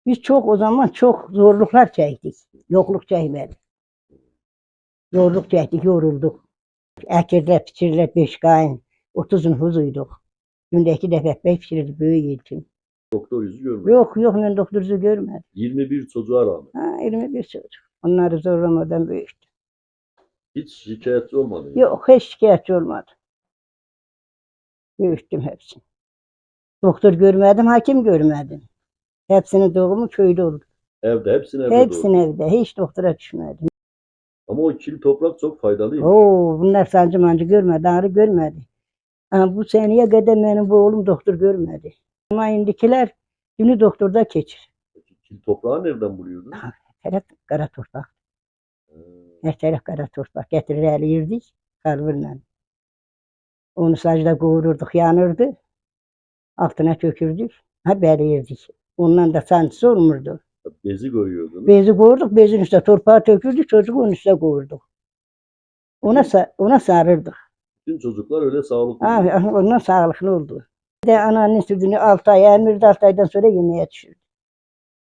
Biz çok o zaman çok zorluklar çektik. Yokluk çekmedik. Zorluk çektik, yorulduk. Əkirlər, biçirlər 5 qayın. 30 nüfuzuyduk. Gündə 2 dəfə ekmek pişirirdik böyük için. Doktor yüzü görmedim. Yok yok ben doktor yüzü görmedim. 21 çocuğa rağmen. Ha, 21 çocuk. Onları zorlamadan büyüttüm. Hiç şikayetçi olmadın. Yok hiç şikayetçi olmadım. Büyüttüm hepsini. Doktor görmedim, hakim görmedim. Hepsinin doğumu köyde oldu. Evde, hepsini evde Hepsini doğdu. evde. Hiç doktora düşmedim. Ama o kil toprak çok faydalıymış. Oo, bunlar sancı mancı görmedi, ağrı görmedi. Ama bu seneye kadar benim bu oğlum doktor görmedi. Ama indikiler günü doktorda geçir. Kil toprağı nereden buluyordun? Her taraf kara toprak. Ha, Her taraf kara toprak. Getirir eliyirdik kalbirle. Onu sacda kavururduk, yanırdı. Altına tökürdük. Ha beliyirdik. Ondan da sancısı olmurdu. Bezi koyuyordun. Bezi kavurduk, bezin üstüne torpağı tökürdük, çocuğu onun üstüne kavurduk. Ona sarırdık. Bütün çocuklar öyle sağlıklı. Ha, ondan sağlıklı oldu. Bir de anneannenin sütünü 6 ay emirdi, 6 aydan sonra yemeğe düşürdü.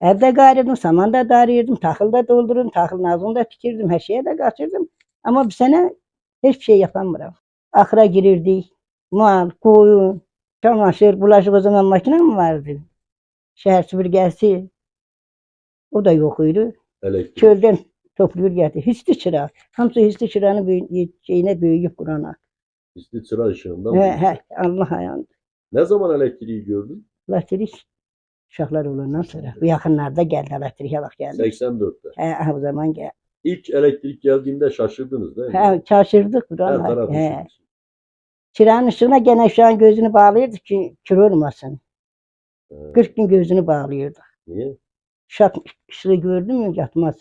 Evde gayrıydım, saman da darıyordum, tahıl da doldururdum, tahılın ağzını da tikirdim, her şeye de kaçırdım. Ama bu sene hiçbir şey yapamıyorum. Ahıra girirdik, mal, koyun, çamaşır, bulaşık o zaman makine mi vardı? Şehir süpürgesi, o da yokuydu. Elektrik. Çölden topluyor geldi. Hisli çırağı. Hamısı hisli çırağının şeyine büyüyüp Kur'an'a. İşte çıra ışığından. He, Allah ayağında. Ne zaman elektriği gördün? Elektrik uşaqlar olandan sonra. Bu yaxınlarda geldi elektriğe bak geldi. 84'te. He, o zaman geldi. İlk elektrik geldiğinde şaşırdınız değil mi? He, şaşırdık Her Kur'an'a. taraf He. ışık. Çırağın ışığına gene şu an gözünü bağlıyorduk ki kör olmasın. He. 40 gün gözünü bağlıyorduk. Niye? Uşak ışığı gördü mü yatmaz.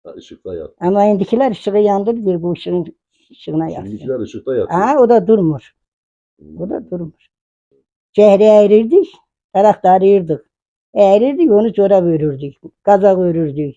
Ha, ışıkta yat. Ama indikiler ışığı yandırır bu ışığın ışığına yatsın. Şimdikiler ışıkta yatıyor. Ha, o da durmur. Hmm. O da durmur. Cehri eğrirdik, tarakta arıyırdık. Eğrirdik, onu çorap örürdük, kazak örürdük.